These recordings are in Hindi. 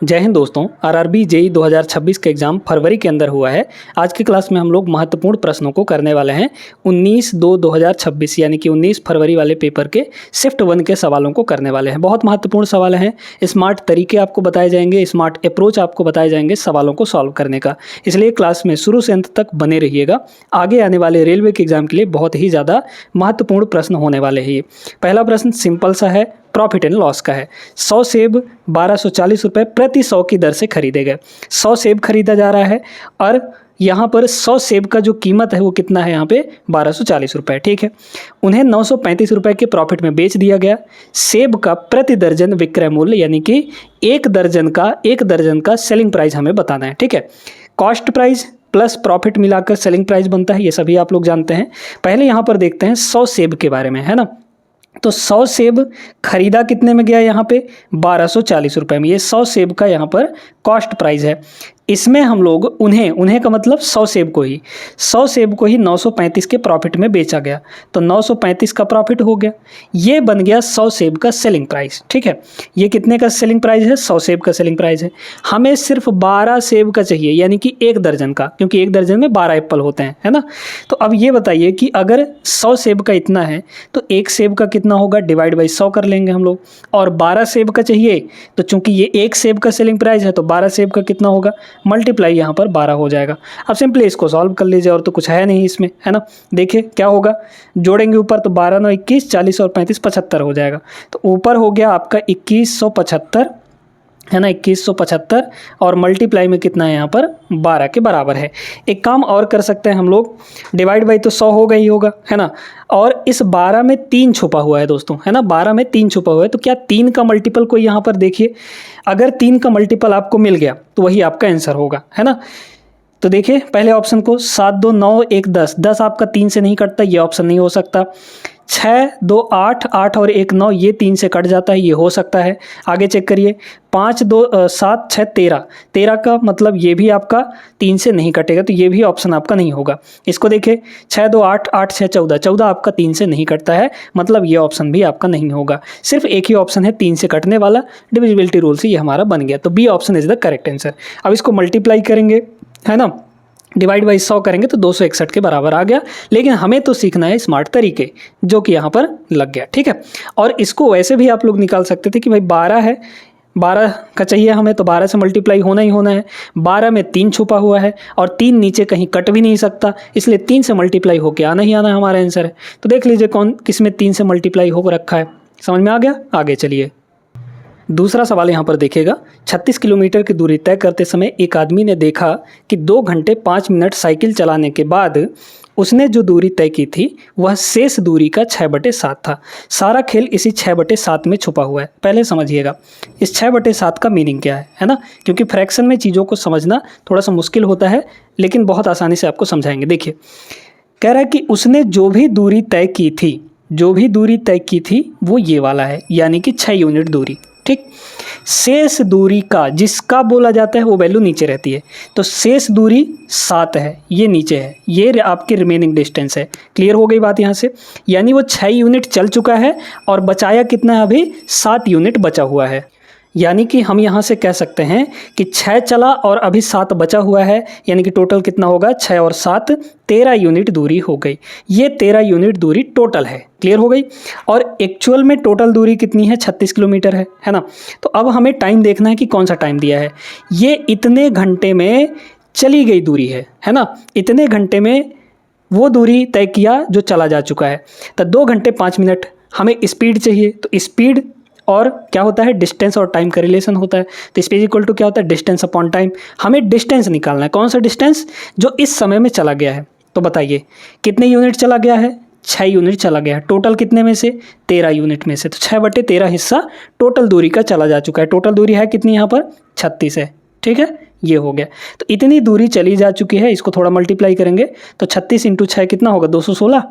जय हिंद दोस्तों। आरआरबी जेई 2026 का एग्ज़ाम फरवरी के अंदर हुआ है। आज की क्लास में हम लोग महत्वपूर्ण प्रश्नों को करने वाले हैं। 19/2/2026 यानी कि 19 फरवरी वाले पेपर के शिफ्ट 1 के सवालों को करने वाले हैं। बहुत महत्वपूर्ण सवाल हैं। स्मार्ट तरीके आपको बताए जाएंगे, स्मार्ट अप्रोच आपको बताए जाएंगे सवालों को सॉल्व करने का। इसलिए क्लास में शुरू से अंत तक बने रहिएगा। आगे आने वाले रेलवे के एग्ज़ाम के लिए बहुत ही ज़्यादा महत्वपूर्ण प्रश्न होने वाले हैं। पहला प्रश्न सिंपल सा है, प्रॉफिट एंड लॉस का है। 100 सेब 1240 रुपये प्रति 100 की दर से खरीदे गए। 100 सेब खरीदा जा रहा है और यहाँ पर 100 सेब का जो कीमत है वो कितना है, यहाँ पे 1240 रुपये। ठीक है, उन्हें 935 रुपये के प्रॉफिट में बेच दिया गया। सेब का प्रति दर्जन विक्रय मूल्य यानी कि एक दर्जन का सेलिंग प्राइस हमें बताना है। ठीक है, कॉस्ट प्राइस प्लस प्रॉफिट मिलाकर सेलिंग प्राइस बनता है, ये सभी आप लोग जानते हैं। पहले यहाँ पर देखते हैं 100 सेब के बारे में, है ना। तो 100 सेब खरीदा कितने में गया, यहाँ पे 1240 रुपये में। ये 100 सेब का यहाँ पर कॉस्ट प्राइस है। इसमें हम लोग उन्हें का मतलब 100 सेब को ही 935 के प्रॉफिट में बेचा गया। तो 935 का प्रॉफिट हो गया, ये बन गया 100 सेब का सेलिंग प्राइस। ठीक है, ये कितने का सेलिंग प्राइस है, 100 सेब का सेलिंग प्राइस है। हमें सिर्फ 12 सेब का चाहिए, यानी कि एक दर्जन का, क्योंकि एक दर्जन में 12 एप्पल होते हैं, है ना। तो अब ये बताइए कि अगर 100 सेब का इतना है तो एक सेब का कितना होगा, डिवाइड बाई 100 कर लेंगे हम लोग। और 12 सेब का चाहिए तो चूंकि ये एक सेब का सेलिंग प्राइस है तो 12 सेब का कितना होगा, मल्टीप्लाई यहाँ पर 12 हो जाएगा। अब सिंपली इसको सॉल्व कर लीजिए, और तो कुछ है नहीं इसमें, है ना। देखिए क्या होगा, जोड़ेंगे ऊपर तो 12 9 21, 40 और 35 75 हो जाएगा। तो ऊपर हो गया आपका 2175, है ना, 2175, और मल्टीप्लाई में कितना है यहाँ पर 12 के बराबर है। एक काम और कर सकते हैं हम लोग, डिवाइड बाई तो 100 होगा ही होगा, है ना। और इस 12 में 3 छुपा हुआ है दोस्तों, है ना। 12 में 3 छुपा हुआ है, तो क्या 3 का मल्टीपल कोई यहाँ पर देखिए, अगर 3 का मल्टीपल आपको मिल गया तो वही आपका आंसर होगा, है ना। तो देखिए पहले ऑप्शन को, 7 2 9 1 10, 10 आपका 3 से नहीं कटता, ये ऑप्शन नहीं हो सकता। 6 2 8, 8 और 1 9, ये 3 से कट जाता है, ये हो सकता है। आगे चेक करिए, 5 2 7 6 13, 13 का मतलब ये भी आपका 3 से नहीं कटेगा, तो ये भी ऑप्शन आपका नहीं होगा। इसको देखिए, 6 2 8, 8 6 14, 14 आपका 3 से नहीं कटता है, मतलब ये ऑप्शन भी आपका नहीं होगा। सिर्फ एक ही ऑप्शन है 3 से कटने वाला, डिविजिबिलिटी रूल से ये हमारा बन गया। तो B option is the correct answer. अब इसको मल्टीप्लाई करेंगे, है ना, डिवाइड बाई 100 करेंगे तो 261 के बराबर आ गया। लेकिन हमें तो सीखना है स्मार्ट तरीके, जो कि यहाँ पर लग गया। ठीक है, और इसको वैसे भी आप लोग निकाल सकते थे कि भाई 12 है, 12 का चाहिए हमें, तो 12 से मल्टीप्लाई होना ही होना है। 12 में 3 छुपा हुआ है और 3 नीचे कहीं कट भी नहीं सकता, इसलिए 3 से मल्टीप्लाई होकर आना ही आना हमारा आंसर है। तो देख लीजिए कौन किस में 3 से मल्टीप्लाई हो रखा है, समझ में आ गया। आगे चलिए, दूसरा सवाल यहाँ पर देखिएगा। 36 किलोमीटर की दूरी तय करते समय एक आदमी ने देखा कि 2 घंटे 5 मिनट साइकिल चलाने के बाद उसने जो दूरी तय की थी वह शेष दूरी का 6/7 था। सारा खेल इसी 6/7 में छुपा हुआ है। पहले समझिएगा इस 6/7 का मीनिंग क्या है ना, क्योंकि फ्रैक्शन में चीज़ों को समझना थोड़ा सा मुश्किल होता है, लेकिन बहुत आसानी से आपको समझाएंगे। देखिए, कह रहा है कि उसने जो भी दूरी तय की थी वो ये वाला है, यानी कि 6 यूनिट दूरी। ठीक, शेष दूरी का जिसका बोला जाता है वो वैल्यू नीचे रहती है, तो शेष दूरी 7 है, ये नीचे है, ये आपकी रिमेनिंग डिस्टेंस है। क्लियर हो गई बात यहाँ से, यानी वो 6 यूनिट चल चुका है और बचाया कितना है, अभी 7 यूनिट बचा हुआ है। यानी कि हम यहाँ से कह सकते हैं कि 6 चला और अभी 7 बचा हुआ है, यानी कि टोटल कितना होगा, 6 और 7 13 यूनिट दूरी हो गई। ये 13 यूनिट दूरी टोटल है। क्लियर हो गई। और एक्चुअल में टोटल दूरी कितनी है, 36 किलोमीटर है ना। तो अब हमें टाइम देखना है कि कौन सा टाइम दिया है। ये इतने घंटे में चली गई दूरी है ना। इतने घंटे में वो दूरी तय किया जो चला जा चुका है। तो 2 घंटे 5 मिनट हमें स्पीड चाहिए, तो स्पीड और क्या होता है, डिस्टेंस और टाइम का रिलेशन होता है। तो स्पीड इक्वल टू क्या होता है, डिस्टेंस अपॉन टाइम। हमें डिस्टेंस निकालना है, कौन सा डिस्टेंस, जो इस समय में चला गया है। तो बताइए कितने यूनिट चला गया है, 6 यूनिट चला गया है। टोटल कितने में से, 13 यूनिट में से, तो 6/13 हिस्सा टोटल दूरी का चला जा चुका है। टोटल दूरी है कितनी यहाँ पर, 36 है। ठीक है, ये हो गया। तो इतनी दूरी चली जा चुकी है, इसको थोड़ा मल्टीप्लाई करेंगे तो 36 × 6 कितना होगा, 216,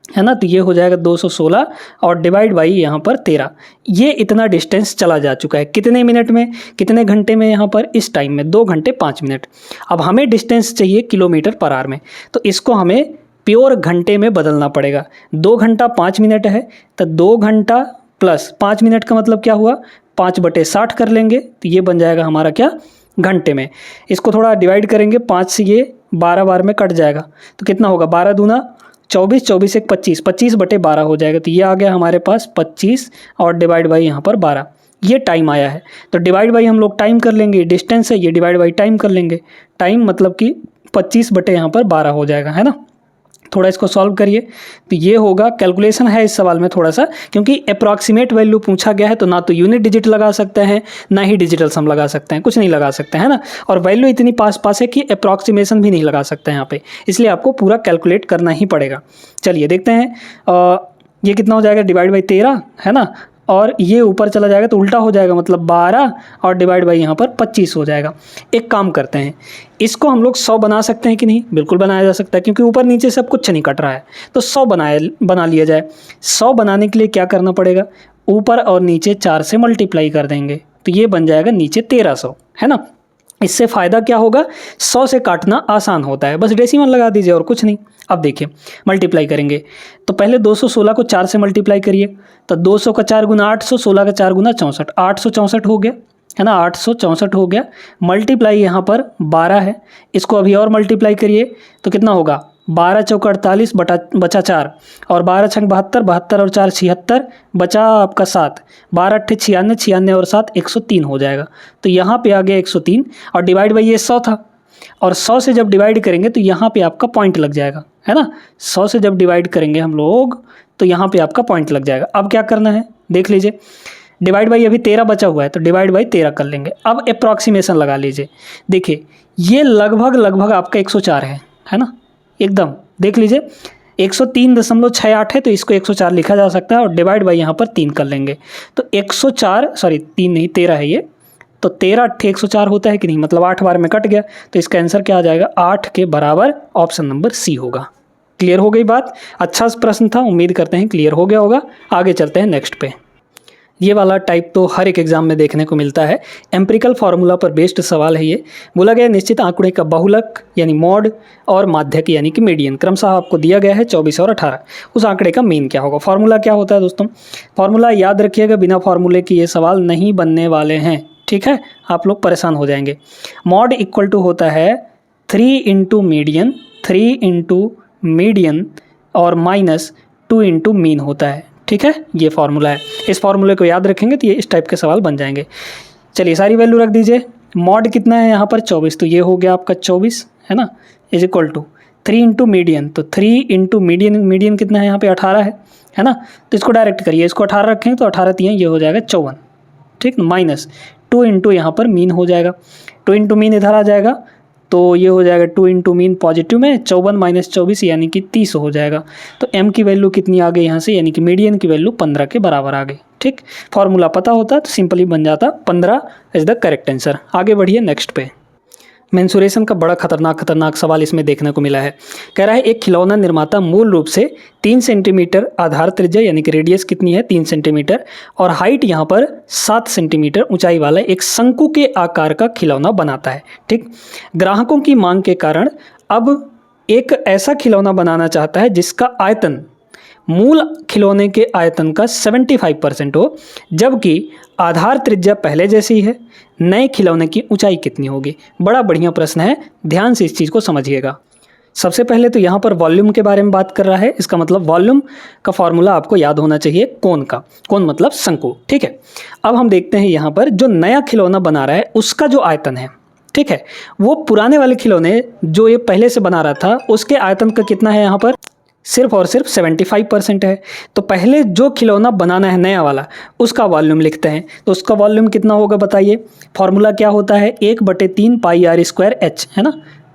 है ना। तो ये हो जाएगा 216 और डिवाइड बाई यहाँ पर 13। ये इतना डिस्टेंस चला जा चुका है कितने मिनट में, कितने घंटे में, यहाँ पर इस टाइम में 2 घंटे 5 मिनट। अब हमें डिस्टेंस चाहिए किलोमीटर पर आवर में, तो इसको हमें प्योर घंटे में बदलना पड़ेगा। 2 घंटा 5 मिनट है, तो 2 घंटा प्लस 5 मिनट का मतलब क्या हुआ, 5/60 कर लेंगे तो ये बन जाएगा हमारा क्या, घंटे में। इसको थोड़ा डिवाइड करेंगे, 5 से ये 12 बार में कट जाएगा तो कितना होगा, 12 दूना 24, 24 एक 25, 25/12 हो जाएगा। तो ये आ गया हमारे पास 25 और डिवाइड बाई यहाँ पर 12, ये टाइम आया है। तो डिवाइड बाई हम लोग टाइम कर लेंगे, डिस्टेंस है, ये डिवाइड बाई टाइम कर लेंगे। टाइम मतलब कि 25/12 यहाँ पर 12 हो जाएगा, है ना। थोड़ा इसको सॉल्व करिए तो ये होगा, कैलकुलेशन है इस सवाल में थोड़ा सा, क्योंकि अप्रॉक्सीमेट वैल्यू पूछा गया है तो ना तो यूनिट डिजिट लगा सकते हैं ना ही डिजिटल सम लगा सकते हैं, कुछ नहीं लगा सकते हैं ना। और वैल्यू इतनी पास पास है कि अप्रॉक्सीमेशन भी नहीं लगा सकते हैं यहाँ पे, इसलिए आपको पूरा कैलकुलेट करना ही पड़ेगा। चलिए देखते हैं, ये कितना हो जाएगा, डिवाइड बाई 13 है ना, और ये ऊपर चला जाएगा तो उल्टा हो जाएगा, मतलब 12 और डिवाइड बाई यहाँ पर 25 हो जाएगा। एक काम करते हैं, इसको हम लोग 100 बना सकते हैं कि नहीं, बिल्कुल बनाया जा सकता है, क्योंकि ऊपर नीचे सब कुछ नहीं कट रहा है तो 100 बना लिया जाए। 100 बनाने के लिए क्या करना पड़ेगा, ऊपर और नीचे 4 से मल्टीप्लाई कर देंगे तो ये बन जाएगा नीचे 1300, है ना। इससे फ़ायदा क्या होगा, 100 से काटना आसान होता है, बस डेसिमल लगा दीजिए और कुछ नहीं। अब देखिए मल्टीप्लाई करेंगे तो पहले 216 को 4 से मल्टीप्लाई करिए, तो 200 का 4 गुना 800, 16 का 4 गुना 64, 864 हो गया, है ना, 864 हो गया। मल्टीप्लाई यहाँ पर 12 है, इसको अभी और मल्टीप्लाई करिए तो कितना होगा, 12 चौक 48 बचा 4 और 12 छंग 72, 72 और 4 76, बचा आपका 7, 12 अट्ठे 96, 96 और 7 103 हो जाएगा। तो यहाँ पे आ गया 103 और डिवाइड बाई ये 100 था, और 100 से जब डिवाइड करेंगे तो यहाँ पे आपका पॉइंट लग जाएगा, है ना। 100 से जब डिवाइड करेंगे हम लोग तो यहाँ पे आपका पॉइंट लग जाएगा। अब क्या करना है देख लीजिए, डिवाइड बाई अभी 13 बचा हुआ है तो डिवाइड बाई 13 कर लेंगे। अब अप्रॉक्सीमेशन लगा लीजिए, देखिए ये लगभग आपका 104 है ना, एकदम देख लीजिए 103.68 है तो इसको 104 लिखा जा सकता है, और डिवाइड बाई यहाँ पर 3 कर लेंगे तो 104, सॉरी 3 नहीं 13 है ये, तो 13 अट्ठे 104 होता है कि नहीं, मतलब 8 बार में कट गया तो इसका आंसर क्या आ जाएगा, 8 के बराबर ऑप्शन नंबर सी होगा। क्लियर हो गई बात, अच्छा प्रश्न था, उम्मीद करते हैं क्लियर हो गया होगा। आगे चलते हैं नेक्स्ट पे। ये वाला टाइप तो हर एक एग्जाम में देखने को मिलता है, एम्पिरिकल फार्मूला पर बेस्ड सवाल है ये। बोला गया निश्चित आंकड़े का बहुलक यानी मॉड और माध्यक यानी कि मीडियन क्रमशः आपको दिया गया है 24 और 18, उस आंकड़े का मीन क्या होगा। फार्मूला क्या होता है दोस्तों, फार्मूला याद रखिएगा, बिना फार्मूले के ये सवाल नहीं बनने वाले हैं, ठीक है, आप लोग परेशान हो जाएंगे। मॉड इक्वल टू होता है 3 इंटू मीडियन, 3 इंटू मीडियन और माइनस 2 इंटू मीन होता है, ठीक है, ये फार्मूला है। इस फार्मूले को याद रखेंगे तो ये इस टाइप के सवाल बन जाएंगे। चलिए सारी वैल्यू रख दीजिए, मॉड कितना है यहाँ पर 24, तो ये हो गया आपका 24, है ना, is equal to 3 into median, तो 3 इंटू मीडियन कितना है यहाँ पे 18 है ना, तो इसको डायरेक्ट करिए, इसको 18 रखें तो 18 3 ये हो जाएगा 54, ठीक, माइनस 2 इंटू यहाँ पर मीन हो जाएगा, 2 इंटू मीन इधर आ जाएगा तो ये हो जाएगा 2 इंटू मीन पॉजिटिव में 54 माइनस 24 यानी कि 30 हो जाएगा। तो m की वैल्यू कितनी आ गई यहाँ से, यानी कि मीडियन की वैल्यू 15 के बराबर आ गई, ठीक। फार्मूला पता होता तो सिंपली बन जाता 15 इज द करेक्ट आंसर। आगे बढ़िए नेक्स्ट पे। मेंसुरेशन का बड़ा खतरनाक सवाल इसमें देखने को मिला है। कह रहा है एक खिलौना निर्माता मूल रूप से 3 सेंटीमीटर आधार त्रिज्या यानी कि रेडियस कितनी है 3 सेंटीमीटर और हाइट यहाँ पर 7 सेंटीमीटर ऊंचाई वाला एक शंकु के आकार का खिलौना बनाता है, ठीक। ग्राहकों की मांग के कारण अब एक ऐसा खिलौना बनाना चाहता है जिसका आयतन मूल खिलौने के आयतन का 75% हो, जबकि आधार त्रिज्या पहले जैसी है। नए खिलौने की ऊंचाई कितनी होगी। बड़ा बढ़िया प्रश्न है, ध्यान से इस चीज़ को समझिएगा। सबसे पहले तो यहाँ पर वॉल्यूम के बारे में बात कर रहा है, इसका मतलब वॉल्यूम का फॉर्मूला आपको याद होना चाहिए कोन का, कोन मतलब शंकु, ठीक है। अब हम देखते हैं यहाँ पर जो नया खिलौना बना रहा है उसका जो आयतन है, ठीक है, वो पुराने वाले खिलौने जो ये पहले से बना रहा था उसके आयतन का कितना है, यहाँ पर सिर्फ और सिर्फ 75% है। तो पहले जो खिलौना बनाना है नया वाला उसका वॉल्यूम लिखते हैं, तो उसका वॉल्यूम कितना होगा बताइए। फॉर्मूला क्या होता है 1/3 पाई आर स्क्वायर एच, है ना।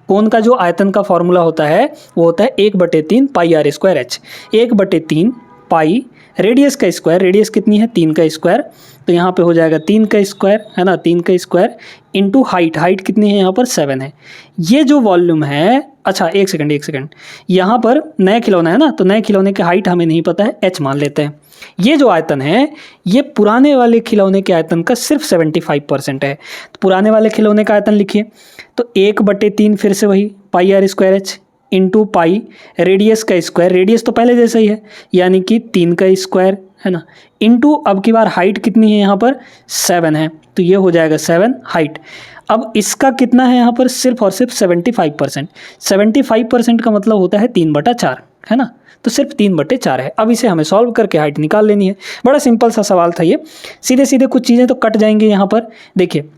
कोन का जो आयतन का फॉर्मूला होता है वो होता है 1/3 pi r square h. 1/3 pi radius का स्क्वायर, रेडियस कितनी है 3 का स्क्वायर, तो यहाँ पे हो जाएगा 3 का स्क्वायर, है ना, 3 का स्क्वायर इंटू हाइट, हाइट कितनी है यहाँ पर 7 है। ये जो वॉल्यूम है, अच्छा एक सेकंड, यहाँ पर नया खिलौना है ना, तो नए खिलौने की हाइट हमें नहीं पता है, h मान लेते हैं। ये जो आयतन है ये पुराने वाले खिलौने के आयतन का सिर्फ 75% है। तो पुराने वाले खिलौने का आयतन लिखिए, तो 1/3 फिर से वही pi r square h into pi radius का स्क्वायर, रेडियस तो पहले जैसा ही है यानी कि 3 का स्क्वायर है ना, इनटू अब की बार हाइट कितनी है यहाँ पर 7 है, तो ये हो जाएगा 7 हाइट। अब इसका कितना है यहाँ पर, सिर्फ और सिर्फ 75%। 75% का मतलब होता है 3/4, है ना, तो सिर्फ 3/4 है। अब इसे हमें सॉल्व करके हाइट निकाल लेनी है। बड़ा सिंपल सा सवाल था ये, सीधे सीधे कुछ चीज़ें तो कट जाएंगे यहाँ पर। देखिए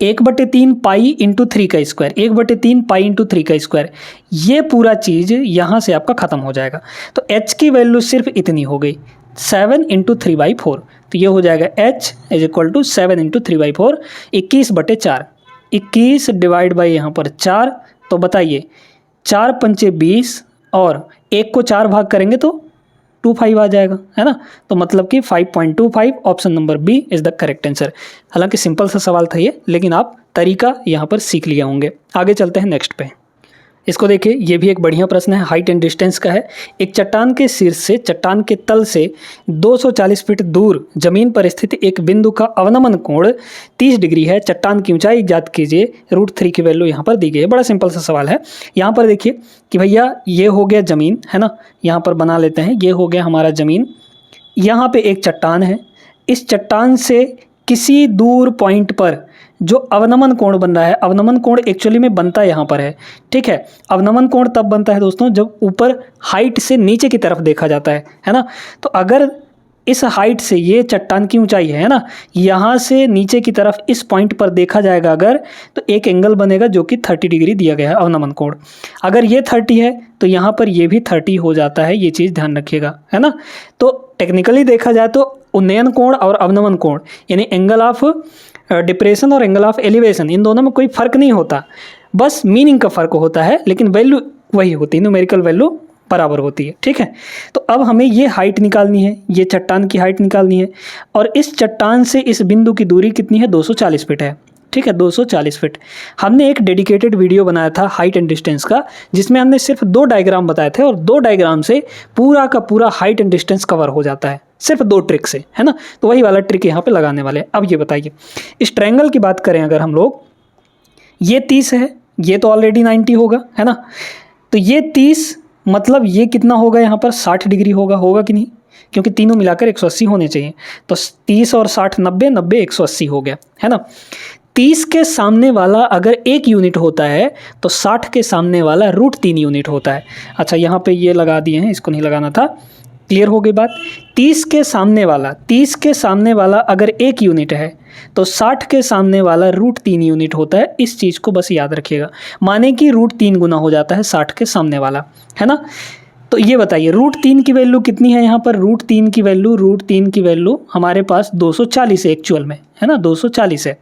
1/3 पाई इंटू 3 का स्क्वायर, 1/3 पाई इंटू 3 का स्क्वायर, ये पूरा चीज़ यहाँ से आपका ख़त्म हो जाएगा। तो h की वैल्यू सिर्फ इतनी हो गई, 7 इंटू 3/4, तो ये हो जाएगा h is equal to 7 into 3/4, 21/4, 21 divide by यहाँ पर 4, तो बताइए 4 पंचे 20 और 1 को 4 भाग करेंगे तो 25 आ जाएगा, है ना, तो मतलब कि 5.25, option number B is the correct answer. हालांकि सिंपल सा सवाल था ये, लेकिन आप तरीका यहाँ पर सीख लिए होंगे। आगे चलते हैं नेक्स्ट पे। इसको देखिए, ये भी एक बढ़िया प्रश्न है, हाइट एंड डिस्टेंस का है। एक चट्टान के शीर्ष से चट्टान के तल से 240 फीट दूर जमीन पर स्थित एक बिंदु का अवनमन कोण 30 डिग्री है। चट्टान की ऊंचाई ज्ञात कीजिए, √3 की वैल्यू यहाँ पर दी गई है। बड़ा सिंपल सा सवाल है। यहाँ पर देखिए कि भैया ये हो गया ज़मीन, है ना, यहाँ पर बना लेते हैं, ये हो गया हमारा ज़मीन। यहाँ पे एक चट्टान है, इस चट्टान से किसी दूर पॉइंट पर जो अवनमन कोण बन रहा है, अवनमन कोण एक्चुअली में बनता यहाँ पर है, ठीक है। अवनमन कोण तब बनता है दोस्तों जब ऊपर हाइट से नीचे की तरफ देखा जाता है ना। तो अगर इस हाइट से, ये चट्टान की ऊंचाई है ना, यहाँ से नीचे की तरफ इस पॉइंट पर देखा जाएगा अगर, तो एक एंगल बनेगा जो कि 30 डिग्री दिया गया है, अवनमन कोण। अगर ये 30 है तो यहाँ पर ये भी 30 हो जाता है, ये चीज़ ध्यान रखिएगा, है ना। तो टेक्निकली देखा जाए तो उन्नयन कोण और अवनमन कोण यानी एंगल ऑफ डिप्रेशन और एंगल ऑफ एलिवेशन, इन दोनों में कोई फ़र्क नहीं होता, बस मीनिंग का फ़र्क होता है, लेकिन वैल्यू वही होती है, न्यूमेरिकल वैल्यू बराबर होती है, ठीक है। तो अब हमें ये हाइट निकालनी है, ये चट्टान की हाइट निकालनी है, और इस चट्टान से इस बिंदु की दूरी कितनी है, 240 फीट है, ठीक है, 240 फीट। हमने एक डेडिकेटेड वीडियो बनाया था हाइट एंड डिस्टेंस का, जिसमें हमने सिर्फ 2 डायग्राम बताए थे, और 2 डायग्राम से पूरा का पूरा हाइट एंड डिस्टेंस कवर हो जाता है, सिर्फ 2 ट्रिक से, है ना। तो वही वाला ट्रिक यहाँ पे लगाने वाले हैं। अब ये बताइए, इस ट्रायंगल की बात करें अगर हम लोग, ये 30 है, ये तो ऑलरेडी 90 होगा, है ना, तो ये 30 मतलब ये कितना होगा यहाँ पर 60 डिग्री होगा कि नहीं, क्योंकि तीनों मिलाकर 180 होने चाहिए। तो 30 और 60 90, 90 180 हो गया, है ना। 30 के सामने वाला अगर 1 यूनिट होता है तो 60 के सामने वाला √3 यूनिट होता है। अच्छा, यहाँ पे ये लगा दिए हैं, इसको नहीं लगाना था, क्लियर हो गई बात। 30 के सामने वाला अगर 1 यूनिट है तो 60 के सामने वाला √3 यूनिट होता है। इस चीज़ को बस याद रखिएगा, माने कि √3 गुना हो जाता है 60 के सामने वाला, है ना। तो ये बताइए √3 की वैल्यू कितनी है यहाँ पर, √3 की वैल्यू हमारे पास 240 है एक्चुअल में, है ना, 240 है।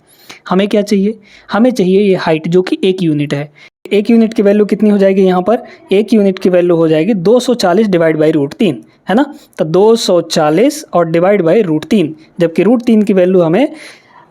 हमें क्या चाहिए, हमें चाहिए ये हाइट जो कि 1 यूनिट है। 1 यूनिट की वैल्यू कितनी हो जाएगी यहाँ पर, 1 यूनिट की वैल्यू हो जाएगी 240 डिवाइड बाई √3, है ना। तो 240 और डिवाइड बाई √3, जबकि √3 की वैल्यू हमें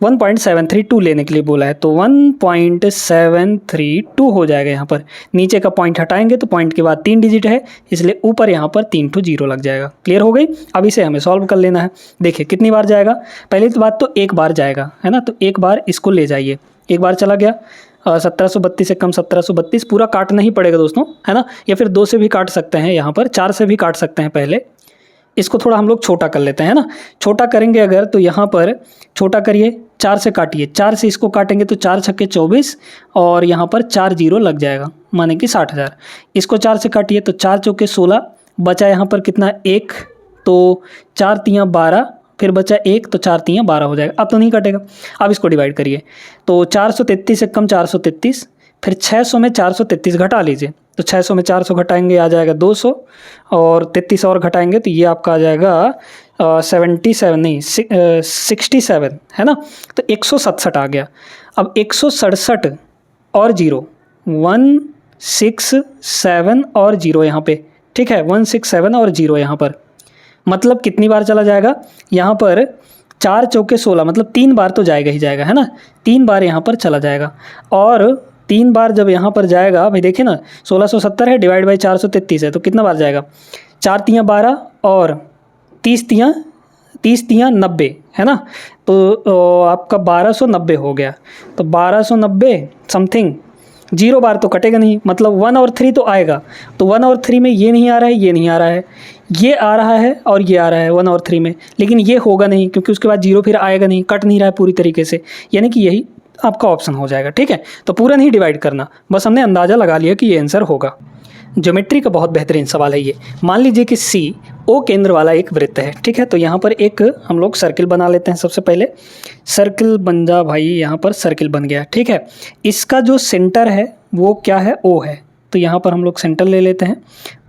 1.732 लेने के लिए बोला है, तो 1.732 हो जाएगा। यहाँ पर नीचे का पॉइंट हटाएंगे तो पॉइंट के बाद 3 डिजिट है, इसलिए ऊपर यहाँ पर 3 ठो 0 लग जाएगा। क्लियर हो गई। अब इसे हमें सॉल्व कर लेना है। देखिए कितनी बार जाएगा, पहली तो बात तो 1 बार जाएगा, है ना, तो 1 बार इसको ले जाइए, 1 बार चला गया। 1732 से कम 1732 पूरा काटना ही पड़ेगा दोस्तों, है ना, या फिर 2 से भी काट सकते हैं, यहाँ पर 4 से भी काट सकते हैं। पहले इसको थोड़ा हम लोग छोटा कर लेते हैं ना, छोटा करेंगे अगर तो यहाँ पर छोटा करिए, 4 से काटिए, 4 से इसको काटेंगे तो 4 छक्के 24 और यहाँ पर 4 0 लग जाएगा, माने कि 60,000। इसको 4 से काटिए तो 4 चौके 16, बचा यहाँ पर कितना 1, तो 4 तियाँ 12, फिर बचा 1 तो 4 तियाँ 12 हो जाएगा। अब तो नहीं कटेगा। अब इसको डिवाइड करिए तो 433 से कम 433, फिर 600 में 433 घटा लीजिए, तो 600 में 400 घटाएंगे आ जाएगा 200, और 33 और घटाएंगे तो ये आपका आ जाएगा 67, है ना, तो 167 आ गया। अब 167 और 0, 167 और 0 यहाँ पे, ठीक है, 167 और 0 यहाँ पर, मतलब कितनी बार चला जाएगा यहाँ पर, 4 चौके 16, मतलब 3 बार तो जाएगा ही जाएगा, है ना, 3 बार यहाँ पर चला जाएगा। और 3 बार जब यहाँ पर जाएगा, भाई देखिए ना, 1670 है डिवाइड बाई 433 है, तो कितना बार जाएगा, 4 तियाँ 12 और 30 तियाँ 90, है ना, तो आपका 1290 हो गया। तो 1290 समथिंग 0 बार तो कटेगा नहीं, मतलब 1 और 3 तो आएगा। तो 1 और 3 में ये नहीं आ रहा है, ये नहीं आ रहा है, ये आ रहा है और ये आ रहा है 1 और 3 में, लेकिन ये होगा नहीं क्योंकि उसके बाद 0 फिर आएगा नहीं, कट नहीं रहा है पूरी तरीके से, यानी कि यही आपका ऑप्शन हो जाएगा। ठीक है, तो पूरा नहीं डिवाइड करना, बस हमने अंदाज़ा लगा लिया कि ये आंसर होगा। ज्योमेट्री का बहुत बेहतरीन सवाल है ये। मान लीजिए कि सी ओ केंद्र वाला एक वृत्त है। ठीक है, तो यहाँ पर एक हम लोग सर्किल बना लेते हैं। सबसे पहले सर्किल बन जा भाई, यहाँ पर सर्किल बन गया। ठीक है, इसका जो सेंटर है वो क्या है, ओ है। तो यहाँ पर हम लोग सेंटर ले लेते हैं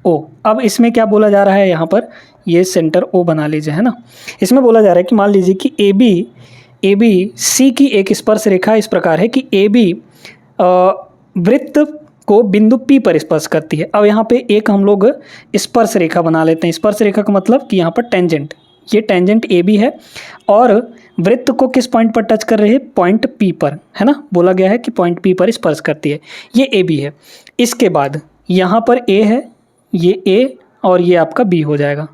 ओ। अब इसमें क्या बोला जा रहा है, यहाँ पर ये सेंटर ओ बना लीजिए, है ना। इसमें बोला जा रहा है कि मान लीजिए कि ए बी सी की एक स्पर्श रेखा इस प्रकार है कि ए बी वृत्त को बिंदु P पर स्पर्श करती है। अब यहाँ पे एक हम लोग स्पर्श रेखा बना लेते हैं। स्पर्श रेखा का मतलब कि यहाँ पर टेंजेंट, ये टेंजेंट ए बी है और वृत्त को किस पॉइंट पर टच कर रही है, पॉइंट P पर, है ना। बोला गया है कि पॉइंट P पर स्पर्श करती है, ये ए बी है। इसके बाद यहाँ पर ए है, ये ए और ये आपका बी हो जाएगा।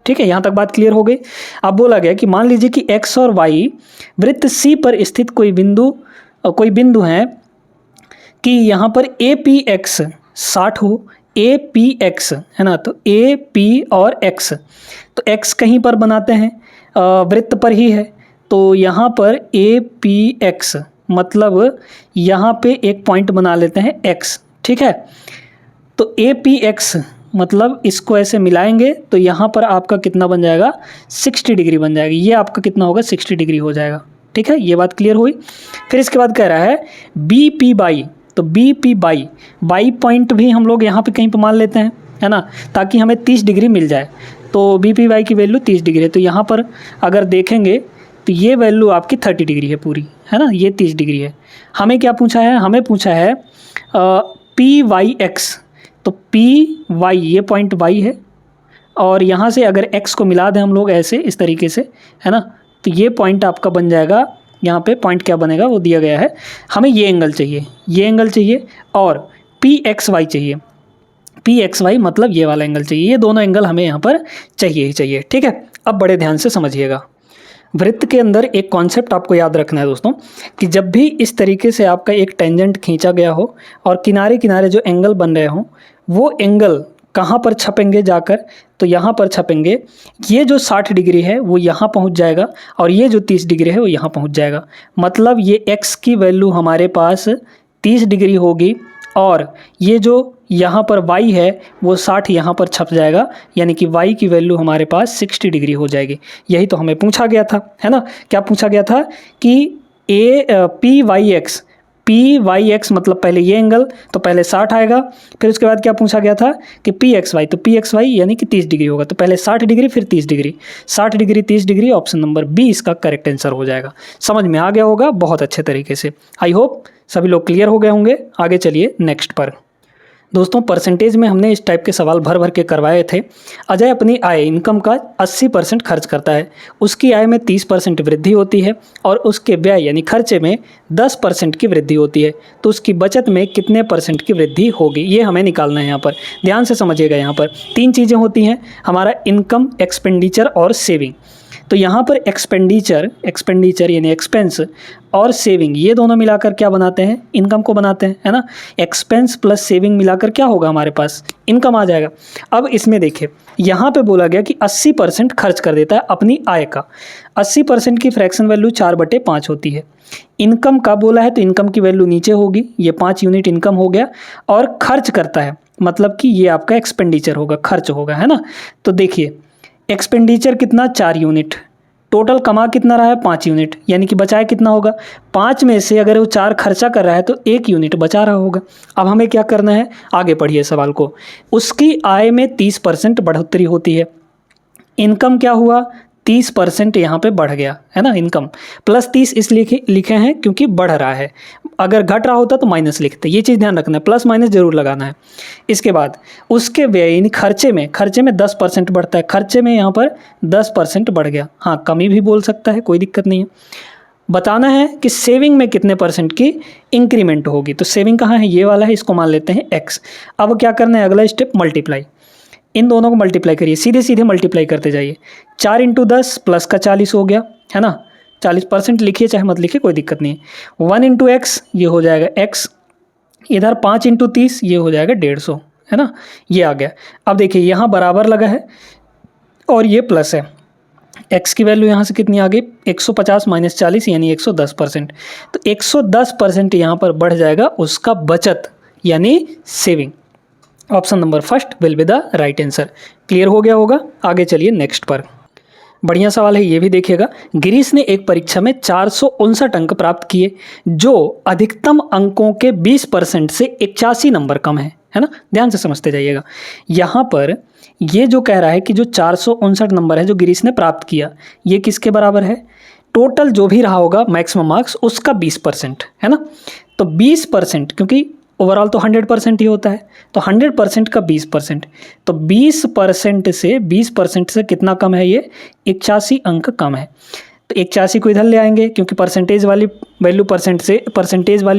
ठीक है, यहाँ तक बात क्लियर हो गई। अब बोला गया कि मान लीजिए कि एक्स और वाई वृत्त सी पर स्थित कोई बिंदु है कि यहाँ पर ए पी एक्स 60 हो, ए पी एक्स, है ना। तो ए पी और एक्स, तो एक्स कहीं पर बनाते हैं, वृत्त पर ही है। तो यहाँ पर ए पी एक्स मतलब यहाँ पे एक पॉइंट बना लेते हैं एक्स। ठीक है, तो ए पी एक्स मतलब इसको ऐसे मिलाएंगे तो यहाँ पर आपका कितना बन जाएगा, 60 डिग्री बन जाएगा। ये आपका कितना होगा, 60 डिग्री हो जाएगा। ठीक है, ये बात क्लियर हुई। फिर इसके बाद कह रहा है बी पी बाई, तो बी पी बाई पॉइंट भी हम लोग यहाँ पे कहीं पर मान लेते हैं, है ना, ताकि हमें 30 डिग्री मिल जाए। तो बी पी बाई की वैल्यू 30 डिग्री है। तो यहाँ पर अगर देखेंगे तो ये वैल्यू आपकी 30 डिग्री है पूरी, है ना, ये 30 डिग्री है। हमें क्या पूछा है, हमें पूछा है पी वाई एक्स। तो पी वाई ये पॉइंट वाई है और यहाँ से अगर एक्स को मिला दें हम लोग ऐसे इस तरीके से, है ना, तो ये पॉइंट आपका बन जाएगा। यहाँ पे पॉइंट क्या बनेगा वो दिया गया है। हमें ये एंगल चाहिए, ये एंगल चाहिए और पी एक्स वाई चाहिए। पी एक्स वाई मतलब ये वाला एंगल चाहिए। ये दोनों एंगल हमें यहाँ पर चाहिए ही चाहिए। ठीक है, अब बड़े ध्यान से समझिएगा। वृत्त के अंदर एक कॉन्सेप्ट आपको याद रखना है दोस्तों, कि जब भी इस तरीके से आपका एक टेंजेंट खींचा गया हो और किनारे किनारे जो एंगल बन रहे हों, वो एंगल कहाँ पर छपेंगे जाकर, तो यहाँ पर छपेंगे। ये जो 60 डिग्री है वो यहाँ पहुँच जाएगा और ये जो 30 डिग्री है वो यहाँ पहुँच जाएगा। मतलब ये x की वैल्यू हमारे पास 30 डिग्री होगी और ये जो यहाँ पर y है वो 60 यहाँ पर छप जाएगा, यानी कि y की वैल्यू हमारे पास 60 डिग्री हो जाएगी। यही तो हमें पूछा गया था, है ना। क्या पूछा गया था कि पी वाई एक्स मतलब पहले ये एंगल, तो पहले 60 आएगा। फिर उसके बाद क्या पूछा गया था कि पी एक्स वाई, तो पी एक्स वाई यानी कि 30 डिग्री होगा। तो पहले 60 डिग्री फिर 30 degree, 60 degree 30 degree, option number B इसका करेक्ट आंसर हो जाएगा। समझ में आ गया होगा बहुत अच्छे तरीके से। आई होप सभी लोग क्लियर हो गए होंगे। आगे चलिए नेक्स्ट पर। दोस्तों परसेंटेज में हमने इस टाइप के सवाल भर भर के करवाए थे। अजय अपनी आय इनकम का 80% खर्च करता है, उसकी आय में 30% वृद्धि होती है और उसके व्यय यानी खर्चे में 10% की वृद्धि होती है, तो उसकी बचत में कितने परसेंट की वृद्धि होगी, ये हमें निकालना है। यहाँ पर ध्यान से समझिएगा। यहाँ पर 3 चीज़ें होती हैं, हमारा इनकम, एक्सपेंडिचर और सेविंग। तो यहाँ पर एक्सपेंडिचर यानी एक्सपेंस और सेविंग ये दोनों मिलाकर क्या बनाते हैं, इनकम को बनाते हैं, है ना। एक्सपेंस प्लस सेविंग मिलाकर क्या होगा हमारे पास, इनकम आ जाएगा। अब इसमें देखिए यहाँ पे बोला गया कि 80% खर्च कर देता है अपनी आय का। 80% की फ्रैक्शन वैल्यू 4/5 होती है। इनकम का बोला है तो इनकम की वैल्यू नीचे होगी, ये 5 यूनिट इनकम हो गया। और खर्च करता है मतलब कि ये आपका एक्सपेंडिचर होगा, खर्च होगा, है ना। तो देखिए एक्सपेंडिचर कितना, 4 यूनिट, टोटल कमा कितना रहा है, 5 यूनिट, यानी कि बचाए कितना होगा, 5 में से अगर वो 4 खर्चा कर रहा है तो 1 यूनिट बचा रहा होगा। अब हमें क्या करना है, आगे पढ़िए सवाल को। उसकी आय में 30% बढ़ोतरी होती है। इनकम क्या हुआ, 30% यहाँ पे बढ़ गया, है ना। इनकम प्लस 30 इसलिए लिखे हैं क्योंकि बढ़ रहा है, अगर घट रहा होता तो माइनस लिखते। ये चीज़ ध्यान रखना है, प्लस माइनस जरूर लगाना है। इसके बाद उसके व्यय यानी खर्चे में 10% बढ़ता है। खर्चे में यहाँ पर 10% बढ़ गया, हाँ कमी भी बोल सकता है, कोई दिक्कत नहीं है। बताना है कि सेविंग में कितने परसेंट की इंक्रीमेंट होगी। तो सेविंग कहाँ है, ये वाला है, इसको मान लेते हैं x। अब क्या करना है, अगला स्टेप मल्टीप्लाई, इन दोनों को मल्टीप्लाई करिए, सीधे सीधे मल्टीप्लाई करते जाइए। 4 × 10 प्लस का 40 हो गया, है ना। 40% लिखिए चाहे मत लिखिए कोई दिक्कत नहीं है। 1 × x ये हो जाएगा x, इधर 5 इंटू 30 ये हो जाएगा 150, है ना, ये आ गया। अब देखिए यहाँ बराबर लगा है और ये प्लस है, x की वैल्यू यहाँ से कितनी आ गई 150 माइनस 40 यानी 110%। तो 110% यहाँ पर बढ़ जाएगा उसका बचत यानी saving. Option number first will be the right answer. Clear हो गया होगा। आगे चलिए नेक्स्ट पर। बढ़िया सवाल है, ये भी देखिएगा। गिरीश ने एक परीक्षा में 459 अंक प्राप्त किए जो अधिकतम अंकों के 20% से 81 नंबर कम है ना। ध्यान से समझते जाइएगा। यहाँ पर ये जो कह रहा है कि जो 459 नंबर है जो गिरीश ने प्राप्त किया, ये किसके बराबर है, टोटल जो भी रहा होगा मैक्सिमम मार्क्स उसका 20%, है ना। तो 20%, क्योंकि ओवरऑल तो 100% ही होता है, तो 100% का 20%, तो 20% से कितना कम है ये, 81 अंक कम है। तो 81 को इधर ले आएंगे क्योंकि परसेंटेज वाली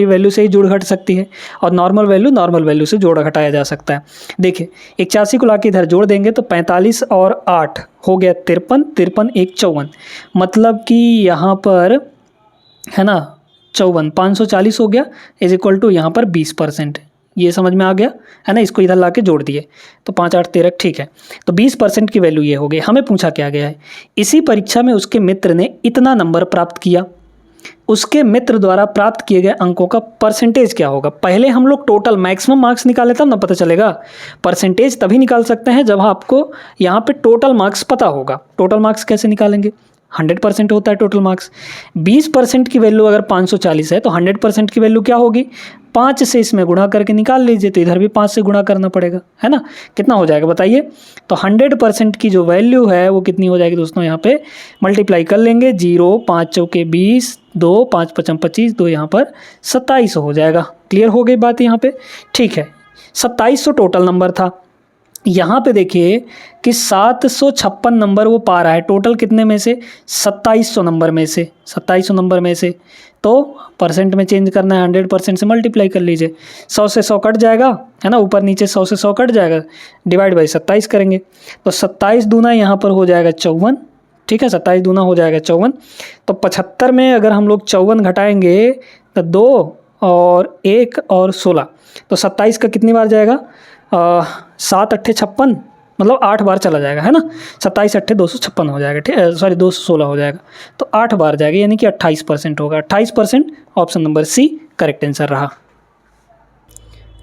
वैल्यू से ही जोड़ घट सकती है और नॉर्मल वैल्यू से जोड़ घटाया जा सकता है। देखिए 81 को लाके इधर जोड़ देंगे तो 45 और 8 हो गया 53, 53 1 54, मतलब कि यहाँ पर है ना 54, 540 हो गया इज इक्वल टू यहाँ पर 20%। ये समझ में आ गया है ना। इसको इधर ला के जोड़ दिए तो 5 8 13, ठीक है। तो 20% की वैल्यू ये हो गई। हमें पूछा क्या गया है, इसी परीक्षा में उसके मित्र ने इतना नंबर प्राप्त किया, उसके मित्र द्वारा प्राप्त किए गए अंकों का परसेंटेज क्या होगा। पहले हम लोग टोटल मैक्सिमम मार्क्स निकाले तब ना पता चलेगा। परसेंटेज तभी निकाल सकते हैं जब आपको यहाँ पे टोटल मार्क्स पता होगा। टोटल मार्क्स कैसे निकालेंगे, 100% होता है टोटल मार्क्स। 20% की वैल्यू अगर 540 है तो 100% की वैल्यू क्या होगी, 5 से इसमें गुणा करके निकाल लीजिए, तो इधर भी 5 से गुणा करना पड़ेगा, है ना। कितना हो जाएगा बताइए। तो 100% की जो वैल्यू है वो कितनी हो जाएगी दोस्तों, यहाँ पे मल्टीप्लाई कर लेंगे। 0 5 चौके 20, 2 5 पचम 25, 2 यहाँ पर 27 हो जाएगा। क्लियर हो गई बात यहाँ पे, ठीक है। 2700 टोटल नंबर था। यहाँ पे देखिए कि 756 नंबर वो पा रहा है टोटल कितने में से, 2700 नंबर में से, 2700 नंबर में से। तो परसेंट में चेंज करना है, 100% से मल्टीप्लाई कर लीजिए। 100 से 100 कट जाएगा, है ना, ऊपर नीचे 100 से 100 कट जाएगा, डिवाइड बाई 27 करेंगे तो 27 दूना यहाँ पर हो जाएगा 54, ठीक है। 27 दूना हो जाएगा 54। तो 75 में अगर हम लोग 54 घटाएंगे तो 2 और 1 और 16, तो 27 का कितनी बार जाएगा, 7 8 56, मतलब 8 बार चला जाएगा, है ना। 27 8 256 हो जाएगा, ठीक है, सॉरी 216 हो जाएगा। तो 8 बार जाएगा यानी कि 28% होगा। 28% option number C correct answer रहा।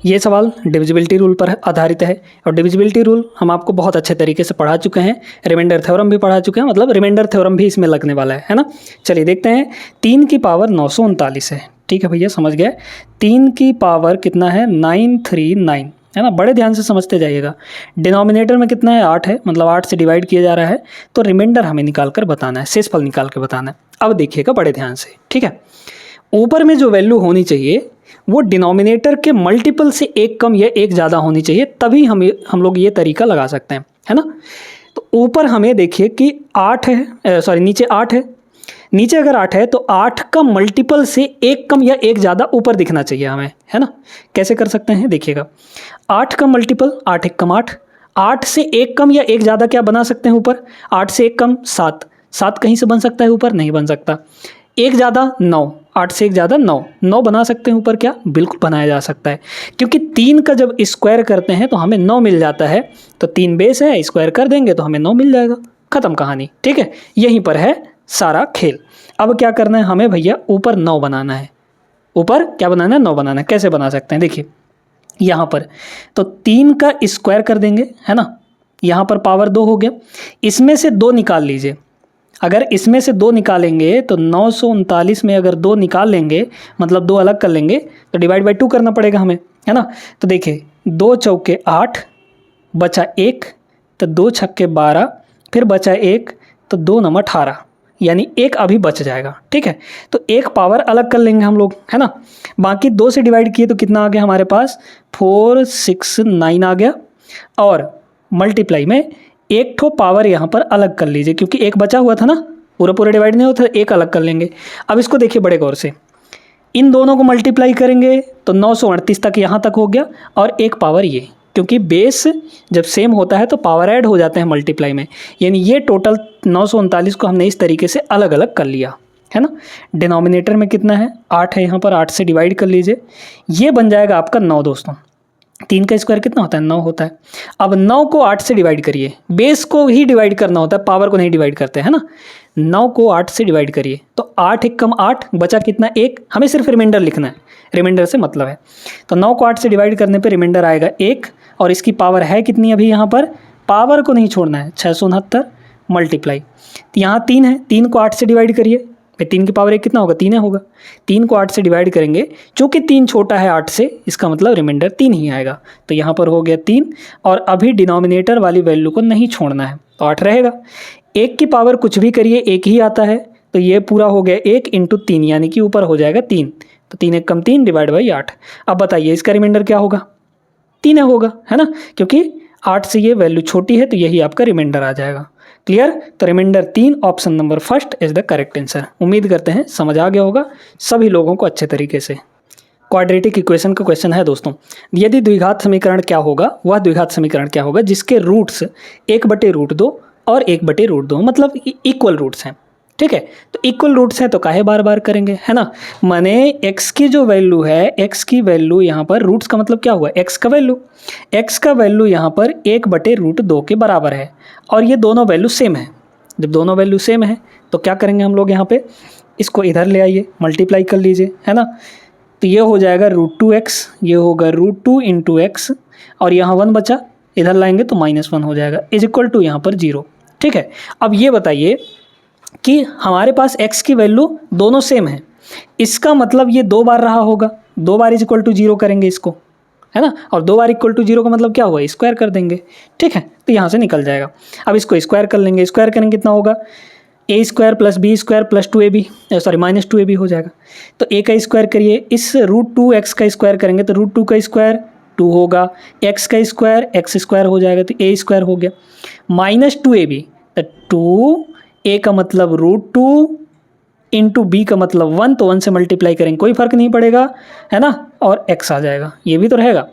ये सवाल डिविजिबिलिटी रूल पर आधारित है और डिविजिबिलिटी रूल हम आपको बहुत अच्छे तरीके से पढ़ा चुके हैं। रिमाइंडर थ्योरम भी पढ़ा चुके हैं, मतलब रिमाइंडर थ्योरम भी इसमें लगने वाला है ना। चलिए देखते हैं। 3 की पावर 939 है, ठीक है भैया, समझ गए। 3 की पावर कितना है, 939, है ना। बड़े ध्यान से समझते जाइएगा। डिनोमिनेटर में कितना है, 8 है, मतलब 8 से डिवाइड किया जा रहा है। तो रिमाइंडर हमें निकाल कर बताना है, शेषफल निकाल के बताना है। अब देखिएगा बड़े ध्यान से, ठीक है। ऊपर में जो वैल्यू होनी चाहिए वो डिनोमिनेटर के मल्टीपल से एक कम या एक ज़्यादा होनी चाहिए, तभी हम लोग ये तरीका लगा सकते हैं, है ना। तो ऊपर हमें देखिए कि 8 है, सॉरी नीचे 8 है। नीचे अगर 8 है तो 8 का मल्टीपल से एक कम या एक ज़्यादा ऊपर दिखना चाहिए हमें, है ना। कैसे कर सकते हैं देखिएगा। 8 का मल्टीपल 8 1 कम 8, 8 से एक कम या एक ज़्यादा क्या बना सकते हैं ऊपर, 8 से एक कम 7, 7 कहीं से बन सकता है ऊपर, नहीं बन सकता। एक ज़्यादा 9, 8 से एक ज़्यादा 9, 9 बना सकते हैं ऊपर क्या, बिल्कुल बनाया जा सकता है। क्योंकि 3 का जब स्क्वायर करते हैं तो हमें 9 मिल जाता है, तो 3 बेस है, स्क्वायर कर देंगे तो हमें 9 मिल जाएगा, ख़त्म कहानी, ठीक है। यहीं पर है सारा खेल। अब क्या करना है हमें भैया, ऊपर 9 बनाना है। ऊपर क्या बनाना है, 9 बनाना है। कैसे बना सकते हैं देखिए, यहाँ पर तो 3 का स्क्वायर कर देंगे, है ना। यहाँ पर पावर 2 हो गया, इसमें से 2 निकाल लीजिए। अगर इसमें से 2 निकालेंगे तो 939 में अगर 2 निकाल लेंगे, मतलब 2 अलग कर लेंगे, तो डिवाइड बाई 2 करना पड़ेगा हमें, है ना। तो देखिए 2 चौके 8, बचा 1, तो 2 छक्के 12, फिर बचा 1, तो 2 9 18, यानी 1 अभी बच जाएगा, ठीक है। तो 1 पावर अलग कर लेंगे हम लोग, है ना। बाकी 2 से डिवाइड किए तो कितना आ गया हमारे पास, 4 6 9 आ गया। और मल्टीप्लाई में एक ठो पावर यहाँ पर अलग कर लीजिए, क्योंकि 1 बचा हुआ था ना, पूरा डिवाइड नहीं होता, 1 अलग कर लेंगे। अब इसको देखिए बड़े गौर से, इन दोनों को मल्टीप्लाई करेंगे तो 938 तक यहाँ तक हो गया, और 1 पावर ये, क्योंकि बेस जब सेम होता है तो पावर ऐड हो जाते हैं मल्टीप्लाई में, यानी ये टोटल 939 को हमने इस तरीके से अलग अलग कर लिया, है ना। डिनोमिनेटर में कितना है 8 है, यहाँ पर 8 से डिवाइड कर लीजिए, ये बन जाएगा आपका 9 दोस्तों। 3 का स्क्वायर कितना होता है 9 होता है। अब 9 को 8 से डिवाइड करिए, बेस को ही डिवाइड करना होता है, पावर को नहीं डिवाइड करते हैं ना। 9 को 8 से डिवाइड करिए तो 8 एक कम 8 बचा कितना 1, हमें सिर्फ रिमाइंडर लिखना है, रिमाइंडर से मतलब है। तो 9 को 8 से डिवाइड करने पे रिमाइंडर आएगा 1, और इसकी पावर है कितनी अभी यहाँ पर, पावर को नहीं छोड़ना है, 669 मल्टीप्लाई, तो यहाँ 3 है, 3 को 8 से डिवाइड करिए, 3 की पावर 1 कितना होगा 3 होगा। 3 को 8 से डिवाइड करेंगे, चूँकि 3 छोटा है 8 से, इसका मतलब रिमाइंडर 3 ही आएगा, तो यहाँ पर हो गया 3, और अभी डिनोमिनेटर वाली वैल्यू को नहीं छोड़ना है तो 8 रहेगा। 1 की पावर कुछ भी करिए 1 ही आता है, तो ये पूरा हो गया 1 इंटू 3, यानी कि ऊपर हो जाएगा 3, तो 3 एक कम 3 डिवाइड बाई 8। अब बताइए इसका रिमाइंडर क्या होगा, 3 होगा, है ना, क्योंकि 8 से ये वैल्यू छोटी है तो यही आपका रिमाइंडर आ जाएगा। क्लियर, तो reminder 3 option number first is the correct answer. उम्मीद करते हैं समझ आ गया होगा सभी लोगों को अच्छे तरीके से। क्वाड्रेटिक इक्वेशन का क्वेश्चन है दोस्तों, यदि द्विघात समीकरण क्या होगा, वह द्विघात समीकरण क्या होगा जिसके रूट्स 1/√2 और 1/√2 मतलब इक्वल रूट्स हैं। ठीक है, तो इक्वल रूट्स हैं तो काहे बार बार करेंगे, है ना। माने x की जो वैल्यू है, x की वैल्यू यहाँ पर, रूट्स का मतलब क्या हुआ, x का वैल्यू यहाँ पर 1/√2 के बराबर है, और ये दोनों वैल्यू सेम है। जब दोनों वैल्यू सेम है तो क्या करेंगे हम लोग, यहाँ पे इसको इधर ले आइए, मल्टीप्लाई कर लीजिए, है ना। तो ये हो जाएगा √2x, ये होगा √2 इंटू एक्स, और यहाँ 1 बचा, इधर लाएंगे तो -1 हो जाएगा, इज इक्वल टू यहाँ पर 0। ठीक है, अब ये बताइए कि हमारे पास x की वैल्यू दोनों सेम है, इसका मतलब ये 2 बार रहा होगा, 2 बार इज इक्वल टू 0 करेंगे इसको, है ना, और 2 बार इक्वल टू 0 का मतलब क्या हुआ, स्क्वायर कर देंगे। ठीक है, तो यहाँ से निकल जाएगा। अब इसको स्क्वायर कर लेंगे, स्क्वायर करेंगे कितना होगा, a² + b² + 2ab, sorry -2ab हो जाएगा। तो a का स्क्वायर करिए, इस √2x का स्क्वायर करेंगे तो √2 का स्क्वायर 2 होगा, x का स्क्वायर x² हो जाएगा तो a² हो गया, -2ab, तो 2 a का मतलब √2 इंटू b का मतलब 1, तो 1 से मल्टीप्लाई करेंगे कोई फर्क नहीं पड़ेगा, है ना, और x आ जाएगा, ये भी तो रहेगा,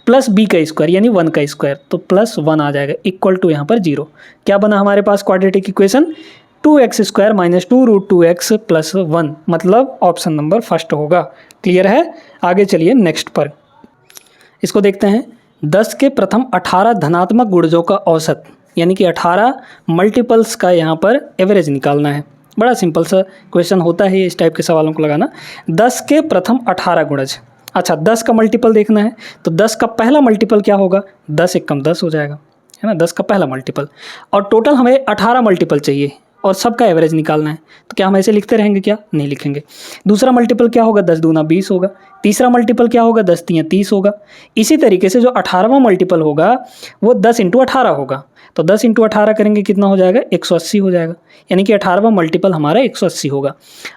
प्लस b का स्क्वायर यानी 1 का स्क्वायर, तो +1 आ जाएगा, इक्वल टू यहाँ पर 0। क्या बना हमारे पास क्वाड्रेटिक इक्वेशन, 2x² - 2 √2x + 1, मतलब ऑप्शन नंबर फर्स्ट होगा। क्लियर है, आगे चलिए नेक्स्ट पर, इसको देखते हैं। 10 के प्रथम 18 धनात्मक गुणजों का औसत, यानी कि 18 मल्टीपल्स का यहाँ पर एवरेज निकालना है। बड़ा सिंपल सा क्वेश्चन होता है इस टाइप के सवालों को लगाना। 10 के प्रथम 18 गुणज, अच्छा 10 का मल्टीपल देखना है, तो 10 का पहला मल्टीपल क्या होगा, 10 एक कम 10 हो जाएगा, है ना, 10 का पहला मल्टीपल, और टोटल हमें 18 मल्टीपल चाहिए और सबका एवरेज निकालना है, तो क्या हम ऐसे लिखते रहेंगे, क्या नहीं लिखेंगे। दूसरा मल्टीपल क्या होगा, 10 दूना 20 होगा। तीसरा मल्टीपल क्या होगा, 10 तियां 30 होगा। इसी तरीके से जो 18वां मल्टीपल होगा वो 10 × 18 होगा, तो 10 × 18 करेंगे कितना हो जाएगा, 180 हो जाएगा, यानी कि 18वां मल्टीपल हमारा 180 होगा।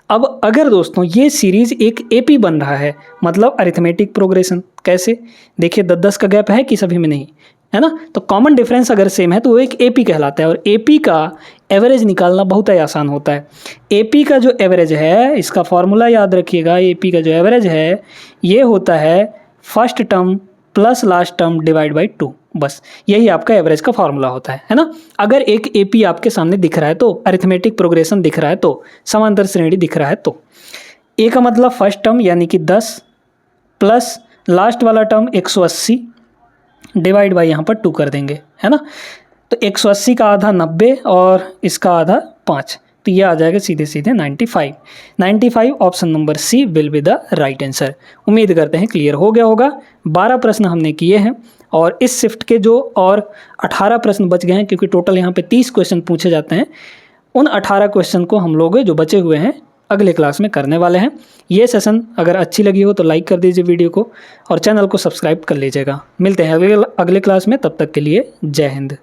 अब अगर दोस्तों ये सीरीज़ एक AP बन रहा है, मतलब अरिथमेटिक प्रोग्रेशन, कैसे देखिए 10-10 का गैप है कि सभी में नहीं, है ना, तो कॉमन डिफरेंस अगर सेम है तो वो एक AP कहलाता है, और AP का एवरेज निकालना बहुत ही आसान होता है। AP का जो एवरेज है, इसका फॉर्मूला याद रखिएगा, AP का जो एवरेज है ये होता है first term plus last term divide by 2, बस यही आपका एवरेज का फॉर्मूला होता है ना। अगर एक AP आपके सामने दिख रहा है तो, अरिथमेटिक प्रोग्रेशन दिख रहा है तो, समांतर श्रेणी दिख रहा है तो, A का मतलब फर्स्ट टर्म यानी कि 10 प्लस लास्ट वाला टर्म 180 डिवाइड बाई यहाँ पर 2 कर देंगे, है ना, तो 180 का आधा 90 और इसका आधा 5, तो ये आ जाएगा सीधे सीधे 95 option number C will be the right answer. उम्मीद करते हैं क्लियर हो गया होगा। 12 प्रश्न हमने किए हैं और इस शिफ्ट के जो और 18 प्रश्न बच गए हैं, क्योंकि टोटल यहाँ पे 30 क्वेश्चन पूछे जाते हैं, उन 18 क्वेश्चन को हम लोग जो बचे हुए हैं अगले क्लास में करने वाले हैं। ये सेशन अगर अच्छी लगी हो तो लाइक कर दीजिए वीडियो को और चैनल को सब्सक्राइब कर लीजिएगा। मिलते हैं अगले क्लास में, तब तक के लिए जय हिंद।